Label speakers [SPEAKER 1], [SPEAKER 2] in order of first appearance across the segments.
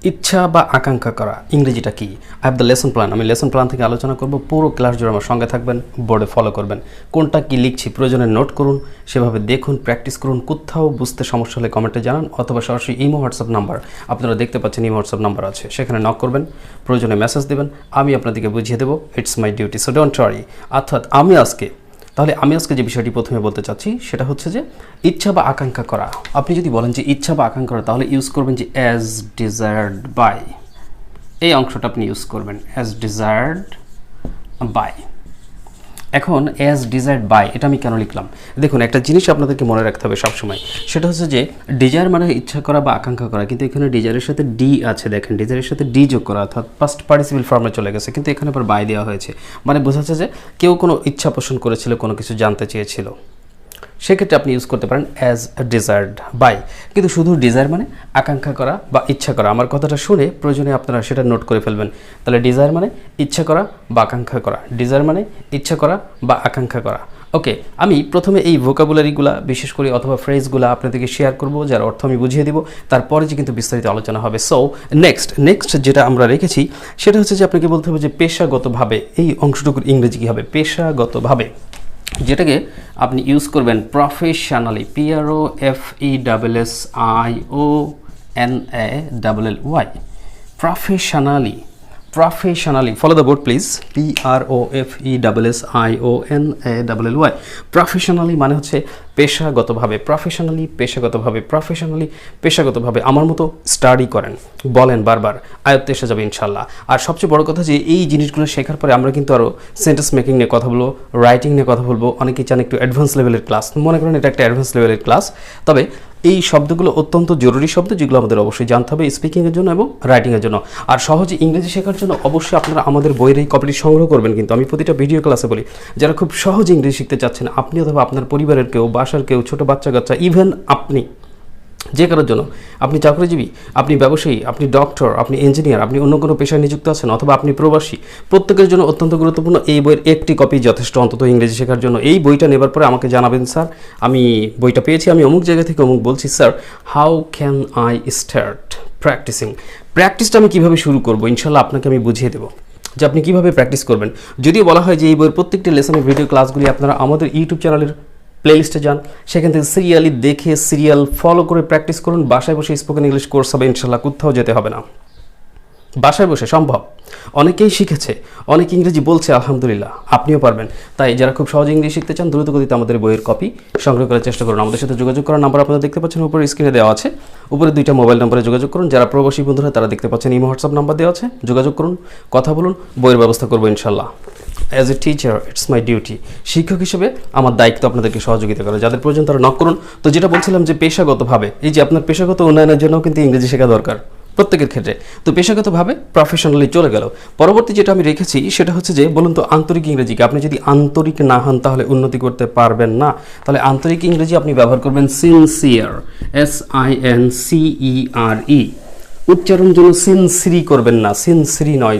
[SPEAKER 1] ইচ্ছা বা আকাঙ্ক্ষা করা ইংরেজিটা কি? I have the lesson plan. আমি লেসন প্ল্যান থেকে আলোচনা করব, পুরো ক্লাস জুড়ে আমার সঙ্গে থাকবেন, বোর্ডে ফলো করবেন। কোনটা কি লিখছি প্রয়োজনে নোট করুন, সেভাবে দেখুন, প্র্যাকটিস করুন। কোথাও বুঝতে সমস্যা হলে কমেন্টে জানান, অথবা সরাসরি ইমো হোয়াটসঅ্যাপ নাম্বার আপনারা দেখতে পাচ্ছেন, ইমো হোয়াটসঅ্যাপ নাম্বার আছে, সেখানে নক করবেন, প্রয়োজনে মেসেজ দেবেন, আমি আপনাদেরকে বুঝিয়ে দেবো। It's my duty, so don't worry. অর্থাৎ আমি আজকে যে বিষয়টি প্রথমে বলতে চাচ্ছি সেটা হচ্ছে যে ইচ্ছা বা আকাঙ্ক্ষা করা। আপনি যদি বলেন যে ইচ্ছা বা আকাঙ্ক্ষা করা, তাহলে ইউজ করবেন যে অ্যাজ ডিজায়ার্ড বাই। এই অংশটা আপনি ইউজ করবেন, অ্যাজ ডিজায়ার্ড বাই। এখন অ্যাজ ডিজায়ার্ড বাই এটা আমি কেন লিখলাম? দেখুন, একটা জিনিস আপনাদেরকে মনে রাখতে হবে সবসময়, সেটা হচ্ছে যে ডিজায়ার মানে ইচ্ছা করা বা আকাঙ্ক্ষা করা, কিন্তু এখানে ডিজায়ারের সাথে ডি আছে। দেখেন, ডিজায়ারের সাথে ডি যোগ করা, অর্থাৎ পাস্ট পার্টিসিপল ফর্মে চলে গেছে, কিন্তু এখানে আবার বাই দেওয়া হয়েছে। মানে বোঝাচ্ছে যে কেউ কোনো ইচ্ছা পোষণ করেছিল, কোনো কিছু জানতে চেয়েছিল, সেক্ষেত্রে আপনি ইউজ করতে পারেন অ্যাজ ডিজায়ার্ড বাই। কিন্তু শুধু ডিজায়ার মানে আকাঙ্ক্ষা করা বা ইচ্ছা করা। আমার কথাটা শুনে প্রয়োজনে আপনারা সেটা নোট করে ফেলবেন। তাহলে ডিজায়ার মানে ইচ্ছা করা বা আকাঙ্ক্ষা করা, ডিজায়ার মানে ইচ্ছা করা বা আকাঙ্ক্ষা করা। ওকে, আমি প্রথমে এই ভোকাবুলারিগুলো বিশেষ করে অথবা ফ্রেজগুলো আপনাদেরকে শেয়ার করব, যার অর্থ আমি বুঝিয়ে দিব, তারপরে যে কিন্তু বিস্তারিত আলোচনা হবে। সো নেক্সট যেটা আমরা রেখেছি সেটা হচ্ছে যে আপনাকে বলতে হবে যে পেশাগতভাবে, এই অংশটুকুর ইংরেজি কী হবে? পেশাগতভাবে, যেটাকে আপনি ইউজ করবেন professionally, PROFESSIONALLY, professionally. Follow the board please, PROFESSIONALLY। Professionally মানে হচ্ছে পেশাগতভাবে, পেশাগতভাবে। আমার মতো স্টাডি করেন, বলেন বারবার, আয়ত্তে এসে যাবে ইনশাল্লাহ। আর সবচেয়ে বড় কথা যে এই জিনিসগুলো শেখার পরে আমরা কিন্তু আরও সেন্টেন্স মেকিং নিয়ে কথা বলবো, রাইটিং নিয়ে কথা বলবো। অনেকেই চান একটু অ্যাডভান্স লেভেলের ক্লাস, মনে করেন এটা একটা অ্যাডভান্স লেভেলের ক্লাস। তবে এই শব্দগুলো অত্যন্ত জরুরি শব্দ, যেগুলো আমাদের অবশ্যই জানতে হবে স্পিকিংয়ের জন্য এবং রাইটিংয়ের জন্য। আর সহজে ইংরেজি শেখার জন্য অবশ্যই আপনারা আমাদের বইয়ের এই কপিটি সংগ্রহ করবেন। কিন্তু আমি প্রতিটা ভিডিও ক্লাসে বলি, যারা খুব সহজে ইংরেজি শিখতে চাচ্ছেন, আপনি অথবা আপনার পরিবারের কেউ, বাসার কেউ, ছোটো বাচ্চা কাচ্চা, ইভেন আপনি, যে কারোর জন্য, আপনি চাকরিজীবী, আপনি ব্যবসায়ী, আপনি ডক্টর, আপনি ইঞ্জিনিয়ার, আপনি অন্য কোনো পেশায় নিযুক্ত আছেন, অথবা আপনি প্রবাসী, প্রত্যেকের জন্য অত্যন্ত গুরুত্বপূর্ণ এই বইয়ের একটি কপি যথেষ্ট, অন্তত ইংরেজি শেখার জন্য। এই বইটা নেবার পরে আমাকে জানাবেন, স্যার আমি বইটা পেয়েছি, আমি অমুক জায়গা থেকে অমুক বলছি, sir how can I start practicing? প্র্যাকটিসটা আমি কীভাবে শুরু করবো, ইনশাল্লাহ আপনাকে আমি বুঝিয়ে দেবো যে আপনি কীভাবে প্র্যাকটিস করবেন। যদিও বলা হয় যে এই বইয়ের প্রত্যেকটি লেসনের ভিডিও ক্লাসগুলি আপনারা আমাদের ইউটিউব চ্যানেলের প্লেলিস্টে যান, সেখান থেকে সিরিয়ালি দেখে সিরিয়াল ফলো করে প্র্যাকটিস করুন। বাসায় বসে স্পোকেন ইংলিশ কোর্স হবে ইনশাল্লাহ, কোথাও যেতে হবে না, বাসায় বসে সম্ভব। অনেকেই শিখেছে, অনেক ইংরেজি বলছে, আলহামদুলিল্লাহ, আপনিও পারবেন। তাই যারা খুব সহজে ইংরেজি শিখতে চান, দ্রুত গতিতে আমাদের বইয়ের কপি সংগ্রহ করার চেষ্টা করুন। আমাদের সাথে যোগাযোগ করার নাম্বার আপনারা দেখতে পাচ্ছেন, উপরে স্ক্রিনে দেওয়া আছে, উপরে 2টা মোবাইল নাম্বারে যোগাযোগ করুন। যারা প্রবাসী বন্ধুরা তারা দেখতে পাচ্ছেন ইমো হোয়াটসঅ্যাপ নাম্বার দেওয়া আছে, যোগাযোগ করুন, কথা বলুন, বইয়ের ব্যবস্থা করবো ইনশাল্লাহ। As a teacher it's my duty, শিক্ষক হিসেবে আমার দায়িত্ব আপনাদেরকে সহযোগিতা করা। যাদের প্রয়োজন তারা নক করুন। তো যেটা বলছিলাম যে পেশাগতভাবে, এই যে আপনার পেশাগত উন্নয়নের জন্য কিন্তু ইংরেজি শেখা দরকার প্রত্যেকের ক্ষেত্রে। তো পেশাগতভাবে প্রফেশনালি চলে গেল। পরবর্তী যেটা আমি রেখেছি সেটা হচ্ছে যে বলুন তো আন্তরিক ইংরেজিকে, আপনি যদি আন্তরিক না হন তাহলে উন্নতি করতে পারবেন না। তাহলে আন্তরিক ইংরেজি আপনি ব্যবহার করবেন সিনসিয়ার, SINCERE। উচ্চারণ জন্য সিনসিরি করবেন না, সিনসিরি নয়,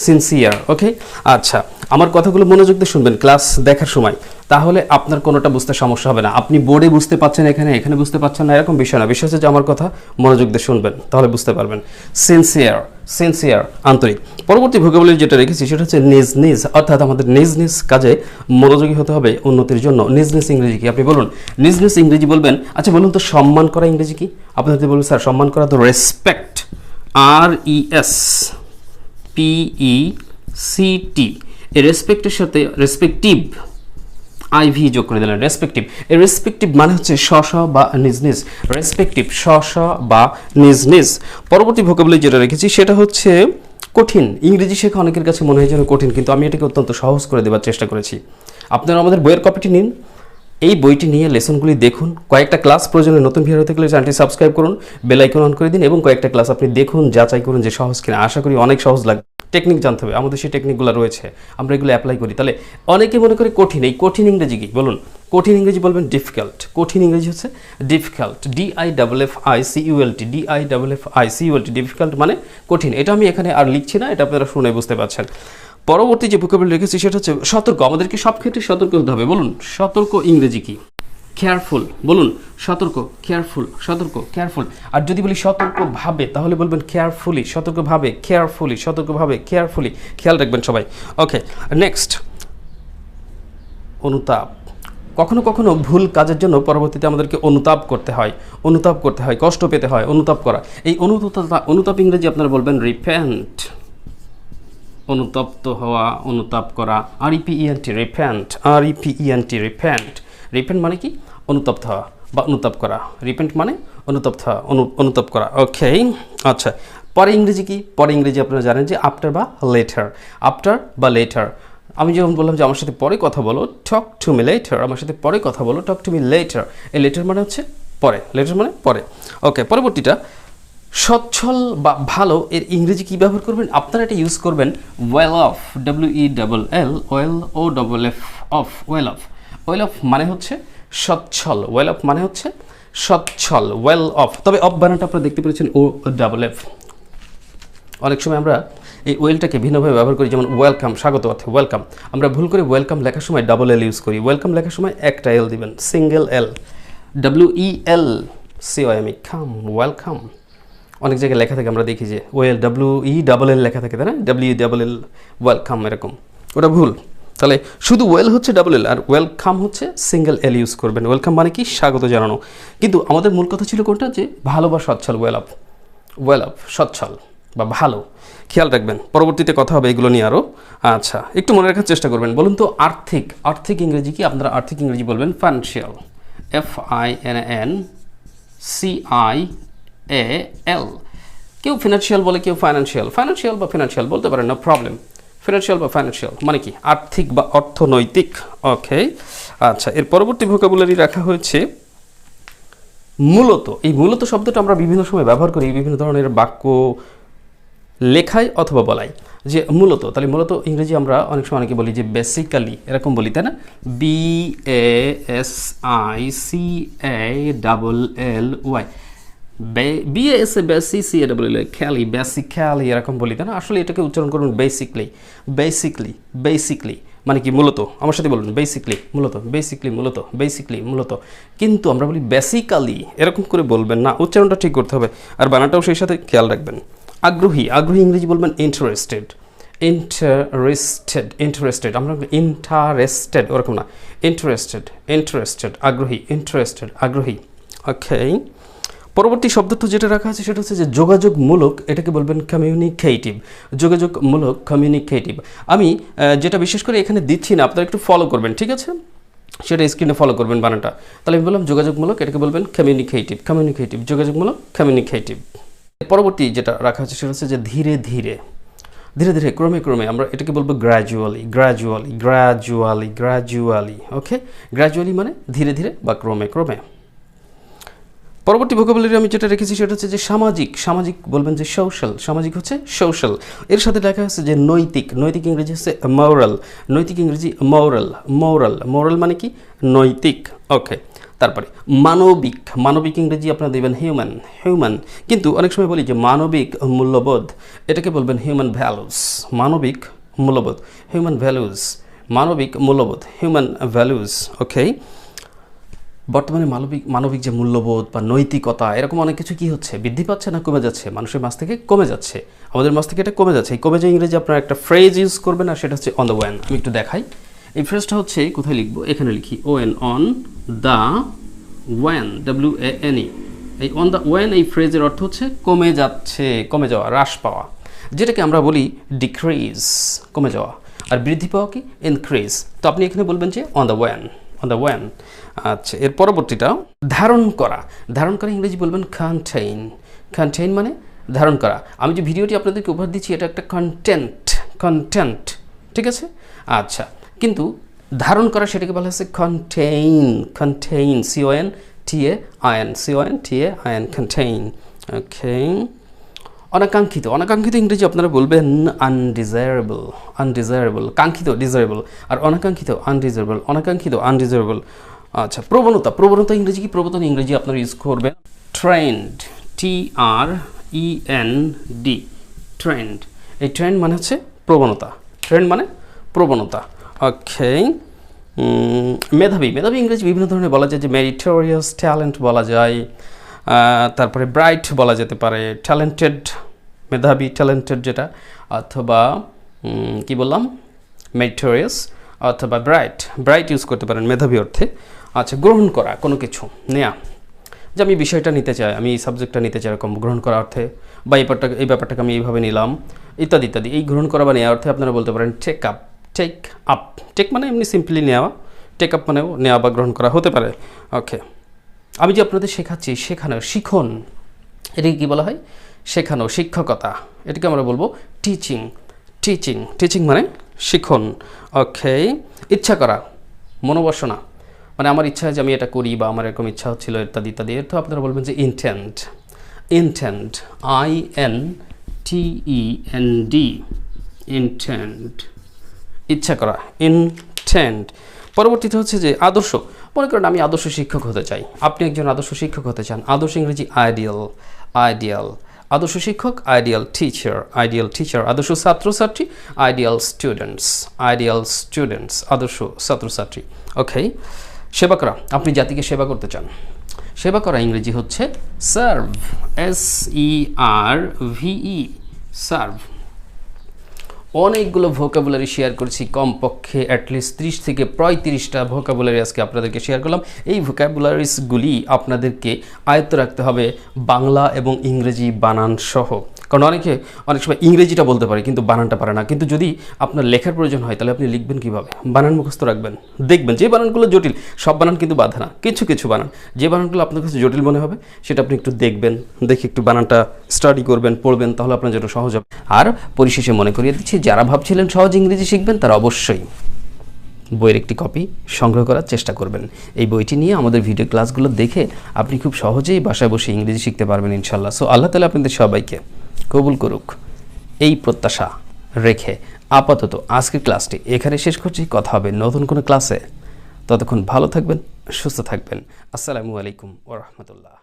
[SPEAKER 1] সিনসিয়ার। ওকে, আচ্ছা, আমার কথাগুলো মনোযোগ দিয়ে শুনবেন ক্লাস দেখার সময়, তাহলে আপনার কোনোটা বুঝতে সমস্যা হবে না। আপনি বোর্ডে বুঝতে পাচ্ছেন, এখানে বুঝতে পাচ্ছেন না, এরকম বিষয় না। বিষয় হচ্ছে যে আমার কথা মনোযোগ দিয়ে শুনবেন, তাহলে বুঝতে পারবেন। সিনসিয়ার, আন্তরিক। পরবর্তী ভোকাবুলারি যেটা রেখেছি সেটা হচ্ছে নিজ, অর্থাৎ আমাদের নিজ কাজে মনোযোগী হতে হবে উন্নতির জন্য। নিজ ইংরেজি কি? আপনি বলুন নিজ ইংরেজি বলবেন। আচ্ছা বলুন তো সম্মান করা ইংরেজি কি? আপনি যদি বলুন স্যার সম্মান করা তো রেসপেক্ট, RESPECT। এই রেসপেক্টের সাথে রেসপেক্টিভ, IV যোগ করে দিলেন, রেসপেক্টিভ। এই রেসপেক্টিভ মানে হচ্ছে স্ব বা নিজ, রেসপেক্টিভ স্ব বা নিজ। পরবর্তী ভোকাবুলারি যেটা রেখেছি সেটা হচ্ছে কঠিন। ইংরেজি শেখা অনেকের কাছে মনে হয় যেন কঠিন, কিন্তু আমি এটাকে অত্যন্ত সহজ করে দেওয়ার চেষ্টা করেছি। আপনারা আমাদের বইয়ের কপিটি নিন, এই বইটি নিয়ে লেসনগুলি দেখুন, কয়েকটা ক্লাস প্রয়োজনে নতুন ভিডিও হতে গেলে চ্যানেলটি সাবস্ক্রাইব করুন, বেল আইকন অন করে দিন, এবং কয়েকটা ক্লাস আপনি দেখুন, যাচাই করুন যে সহজ কিনা। আশা করি অনেক সহজ লাগবে। টেকনিক জানতে হবে, আমাদের সেই টেকনিকগুলো রয়েছে, আমরা এগুলো অ্যাপ্লাই করি। তাহলে অনেকে মনে করে কঠিন, এই কঠিন ইংরেজি কি? বলুন কঠিন ইংরেজি বলবেন ডিফিকাল্ট। কঠিন ইংরেজি হচ্ছে ডিফিকাল্ট, DIFFICULT, ডিফিকাল্ট মানে কঠিন। এটা আমি এখানে আর লিখছি না, এটা আপনারা শুনে বুঝতে পারছেন। পরবর্তী যে ভোকাবুলারি রেখেছি সেটা হচ্ছে সতর্ক। আমাদেরকে সব ক্ষেত্রে সতর্ক হতে হবে। বলুন সতর্ক ইংরেজি কি? কেয়ারফুল। বলুন সতর্ক, কেয়ারফুল, সতর্ক, কেয়ারফুল। আর যদি বলি সতর্কভাবে তাহলে বলবেন কেয়ারফুলি, সতর্কভাবে, কেয়ারফুলি, সতর্কভাবে, কেয়ারফুলি। খেয়াল রাখবেন সবাই। ওকে, নেক্সট, অনুতাপ। কখনো কখনো ভুল কাজের জন্য পরবর্তীতে আমাদেরকে অনুতাপ করতে হয়, অনুতাপ করতে হয়, কষ্ট পেতে হয়, অনুতাপ করা। এই অনুতাপ ইংরেজি আপনারা বলবেন রিপেন্ট, অনুতপ্ত হওয়া, অনুতাপ করা। REPENT, repent, REPENT, repent. Repent মানে কি? অনুতপ্ত হওয়া বা অনুতাপ করা। রিপেন্ট মানে অনুতপ্ত হওয়া, অনুতাপ করা। ওকে, আচ্ছা। পরে ইংরেজি কি? পরে ইংরেজি আপনারা জানেন যে আফটার বা লেটার, আফটার বা লেটার। আমি যখন বললাম যে আমার সাথে পরে কথা বলো, টক টু মি লেটার, আমার সাথে পরে কথা বলো, টক টু মি লেটার। এই লেটার মানে হচ্ছে পরে, লেটার মানে পরে। ওকে, পরবর্তীটা সচ্ছল বা ভালো, এর ইংরেজি কী ব্যবহার করবেন? আপনারা এটা ইউজ করবেন well of, WELL, well OFF, of, well of. Well of মানে হচ্ছে সচ্ছল, ওয়েল অফ মানে হচ্ছে সচ্ছল, ওয়েল অফ। তবে অফ বানানটা আপনারা দেখতে পেরেছেন OFF। অনেক সময় আমরা এই ওয়েলটাকে ভিন্নভাবে ব্যবহার করি, যেমন ওয়েলকাম, স্বাগত অর্থে ওয়েলকাম। আমরা ভুল করে ওয়েলকাম লেখার সময় DL ইউজ করি। ওয়েলকাম লেখার সময় একটা এল দিবেন, সিঙ্গেল এল, WELCOM, কাম, ওয়েলকাম। অনেক জায়গায় লেখা থাকে, আমরা দেখি যে WELL লেখা থাকে, তাই না? WELL, ওয়েলকাম, এরকম। ওটা ভুল। তাহলে শুধু ওয়েল হচ্ছে DL আর ওয়েলকাম হচ্ছে সিঙ্গেল এল ইউজ করবেন। ওয়েলকাম মানে কি? স্বাগত জানানো। কিন্তু আমাদের মূল কথা ছিল কোনটা? যে ভালো বা সচ্ছল, ওয়েল অফ, ওয়েল অফ, সচ্ছল বা ভালো। খেয়াল রাখবেন, পরবর্তীতে কথা হবে এগুলো নিয়ে আরও। আচ্ছা, একটু মনে রাখার চেষ্টা করবেন। বলুন তো আর্থিক, আর্থিক ইংরেজি কি? আপনারা আর্থিক ইংরেজি বলবেন ফাইন্যান্সিয়াল, FINANCIAL। কেউ ফিনান্সিয়াল বলে, কেউ ফাইন্যান্সিয়াল, ফাইন্যান্সিয়াল বা ফিনান্সিয়াল বলতে পারেন, না প্রবলেম। ফিনান্সিয়াল বা ফাইন্যান্সিয়াল মানে কি? আর্থিক বা অর্থনৈতিক। ওকে, আচ্ছা। এর পরবর্তী ভোকাবুলারি রাখা হয়েছে মূলত। এই মূলত শব্দটা আমরা বিভিন্ন সময় ব্যবহার করি বিভিন্ন ধরনের বাক্য লেখায় অথবা বলাই, যে মূলত। তাহলে মূলত ইংরেজি আমরা অনেক সময় অনেকে বলি যে বেসিক্যালি, এরকম বলি, তাই না? BASICALLY, BASICALLY, বেসিক্যালি, এরকম বলি, তাই না? আসলে এটাকে উচ্চারণ করুন বেসিকলি, বেসিকলি, বেসিকলি মানে কি? মূলত। আমার সাথে বলুন বেসিকলি, মূলত, বেসিকলি, মূলত, বেসিকলি, মূলত। কিন্তু আমরা বলি বেসিক্যালি, এরকম করে বলবেন না, উচ্চারণটা ঠিক করতে হবে, আর বানানটাও সেই সাথে খেয়াল রাখবেন। আগ্রহী, আগ্রহী ইংরেজি বলবেন ইন্টারেস্টেড, ইন্টারেস্টেড, ইন্টারেস্টেড। আমরা ইন্টারেস্টেড ওরকম না, ইন্টারেস্টেড, ইন্টারেস্টেড, আগ্রহী, ইন্টারেস্টেড, আগ্রহী। ওকে, পরবর্তী শব্দটা যেটা রাখা আছে সেটা হচ্ছে যে যোগাযোগমূলক, এটাকে বলবেন কমিউনিকেটিভ, যোগাযোগমূলক, কমিউনিকেটিভ। আমি যেটা বিশেষ করে এখানে দিচ্ছি না, আপনারা একটু ফলো করবেন, ঠিক আছে? সেটা স্ক্রিনে ফলো করবেন বানানটা। তাহলে আমি বললাম যোগাযোগমূলক, এটাকে বলবেন কমিউনিকেটিভ, কমিউনিকেটিভ, যোগাযোগমূলক, কমিউনিকেটিভ। পরবর্তী যেটা রাখা আছে সেটা হচ্ছে যে ধীরে ধীরে, ধীরে ধীরে, ক্রমে ক্রমে, আমরা এটাকে বলবো গ্র্যাজুয়ালি, গ্র্যাজুয়ালি, গ্র্যাজুয়ালি, গ্র্যাজুয়ালি। ওকে, গ্র্যাজুয়ালি মানে ধীরে ধীরে বা ক্রমে ক্রমে। পরবর্তী ভোকাবুলারি আমি যেটা রেখেছি সেটা হচ্ছে যে সামাজিক, সামাজিক বলবেন যে সোশ্যাল, সামাজিক হচ্ছে সোশ্যাল। এর সাথে লেখা হচ্ছে যে নৈতিক, নৈতিক ইংরেজি হচ্ছে মোরাল, নৈতিক ইংরেজি মোরাল, মোরাল, মোরাল মানে কি? নৈতিক। ওকে, তারপরে মানবিক, মানবিক ইংরেজি আপনারা দেবেন হিউম্যান, হিউম্যান। কিন্তু অনেক সময় বলি যে মানবিক মূল্যবোধ, এটাকে বলবেন হিউম্যান ভ্যালুস, মানবিক মূল্যবোধ, হিউম্যান ভ্যালুস, মানবিক মূল্যবোধ, হিউম্যান ভ্যালুস। ওকে, বর্তমানে মানবিক যে মূল্যবোধ বা নৈতিকতা, এরকম অনেক কিছু কি হচ্ছে? বৃদ্ধি পাচ্ছে না কমে যাচ্ছে? মানুষের মাঝ থেকে কমে যাচ্ছে, আমাদের মাঝ থেকে এটা কমে যাচ্ছে। এই কমে যাওয়া ইংরেজি আপনারা একটা ফ্রেজ ইউজ করবেন, আর সেটা হচ্ছে অন দ্য ওয়ান। আমি একটু দেখাই, এই ফ্রেজটা হচ্ছে কোথায় লিখবো? এখানে লিখি ON, on the one, WANE। এই অন দ্য ওয়ান, এই ফ্রেজের অর্থ হচ্ছে কমে যাচ্ছে, কমে যাওয়া, হ্রাস পাওয়া, যেটাকে আমরা বলি ডিক্রিজ, কমে যাওয়া। আর বৃদ্ধি পাওয়া কি? ইনক্রিজ। তো আপনি এখানে বলবেন যে on the one, on the one. আচ্ছা, এর পরবর্তীটা ধারণ করা, ধারণ করা ইংরেজি বলবেন কন্টেইন, কন্টেইন মানে ধারণ করা। আমি যে ভিডিওটি আপনাদেরকে উপহার দিচ্ছি এটা একটা কন্টেন্ট, কন্টেন্ট, ঠিক আছে? আচ্ছা, কিন্তু ধারণ করা সেটাকে বলা হচ্ছে contain, contain, CONTAIN, CONTAIN, contain. Okay, অনাকাঙ্ক্ষিত, অনাকাঙ্ক্ষিত ইংরেজি আপনারা বলবেন আনডিজায়ারেবল, আনডিজায়ারেবল, কাঙ্ক্ষিত ডিজায়ারেবল, আর অনাকাঙ্ক্ষিত আনডিজায়ারেবল, অনাকাঙ্ক্ষিত আনডিজায়ারেবল। আচ্ছা, প্রবণতা, প্রবণতা ইংরেজি কি? প্রবণতা ইংরেজি আপনারা ইউজ করবেন ট্রেন্ড, TREND, ট্রেন্ড। এই ট্রেন্ড মানে হচ্ছে প্রবণতা, ট্রেন্ড মানে প্রবণতা। ওকে, মেধাবী মেধাবী ইংরেজি বিভিন্ন ধরনের বলা যায়, যে মেরিটোরিয়াস, ট্যালেন্ট বলা যায়, তারপরে ব্রাইট বলা যেতে পারে, ট্যালেন্টেড, মেধাবী ট্যালেন্টেড যেটা, অথবা কি বললাম, মেরিটোরিয়াস অথবা ব্রাইট, ব্রাইট ইউজ করতে পারেন মেধাবী অর্থে। আচ্ছা, গ্রহণ করা, কোনো কিছু নেয়া, যে আমি বিষয়টা নিতে চাই, আমি এই সাবজেক্টটা নিতে চাই, এরকম গ্রহণ করা অর্থে, বা এই ব্যাপারটাকে আমি এইভাবে নিলাম, ইত্যাদি ইত্যাদি। এই গ্রহণ করা বা নেওয়া অর্থে আপনারা বলতে পারেন take up, take up, take মানে এমনি সিম্পলি নেওয়া, টেক আপ মানেও নেওয়া বা গ্রহণ করা হতে পারে। ওকে, আমি যে আপনাদের শেখাচ্ছি, শেখানো, শিখন, এটাকে কী বলা হয়? শেখানো, শিক্ষকতা, এটাকে আমরা বলবো টিচিং। টিচিং, টিচিং মানে শিখন। ওকে, ইচ্ছা করা, মনোবাসনা, মানে আমার ইচ্ছা হয় যে আমি এটা করি, বা আমার এরকম ইচ্ছা হচ্ছিল, ইত্যাদি ইত্যাদি। এর তো আপনারা বলবেন যে ইনটেন্ড, ইনটেন্ড, INTEND, ইনটেন্ড, ইচ্ছা করা, ইনটেন্ড। পরবর্তীতে হচ্ছে যে আদর্শ। মনে করেন আমি আদর্শ শিক্ষক হতে চাই, আপনি একজন আদর্শ শিক্ষক হতে চান। আদর্শ ইংরেজি আইডিয়াল, আইডিয়াল। আদর্শ শিক্ষক আইডিয়াল টিচার, আইডিয়াল টিচার। আদর্শ ছাত্রছাত্রী আইডিয়াল স্টুডেন্টস, আইডিয়াল স্টুডেন্টস, আদর্শ ছাত্রছাত্রী। ওকে, সেবা করা, আপনি জাতিকে সেবা করতে চান। সেবা করা ইংরেজি হচ্ছে সার্ভ, SERVE, সার্ভ। অনেকগুলো ভোকাবুলারি শেয়ার করছি, কমপক্ষে অ্যাটলিস্ট 30 থেকে 35টা ভোকাবুলারি আজকে আপনাদেরকে শেয়ার করলাম। এই ভোকাবুলারিসগুলি আপনাদেরকে আয়ত্ত রাখতে হবে বাংলা এবং ইংরেজি বানান সহ, কারণ অনেক সময় ইংরেজিটা বলতে পারে কিন্তু বানানটা পারে না। কিন্তু যদি আপনার লেখার প্রয়োজন হয় তাহলে আপনি লিখবেন কীভাবে? বানান মুখস্থ রাখবেন, দেখবেন যে বানানগুলো জটিল, সব বানান কিন্তু বাধে না, কিছু কিছু বানান, যে বানানগুলো আপনার কাছে জটিল মনে হবে সেটা আপনি একটু দেখবেন, দেখে একটু বানানটা স্টাডি করবেন, পড়বেন, তাহলে আপনার জন্য সহজ হবে। আর পরিশেষে মনে করিয়ে দিচ্ছি, যারা ভাবছিলেন সহজ ইংরেজি শিখবেন তারা অবশ্যই বইয়ের একটি কপি সংগ্রহ করার চেষ্টা করবেন। এই বইটি নিয়ে আমাদের ভিডিও ক্লাসগুলো দেখে আপনি খুব সহজেই বাসায় বসে ইংরেজি শিখতে পারবেন ইনশাল্লাহ। সো আল্লাহ তাআলা আপনাদের সবাইকে কবুল করুক, এই প্রত্যাশা রেখে আপাতত আজকের ক্লাসটি এখানে শেষ করছি। কথা হবে নতুন কোনো ক্লাসে, ততক্ষণ ভালো থাকবেন, সুস্থ থাকবেন। আসসালামু আলাইকুম ওয়া রাহমাতুল্লাহ।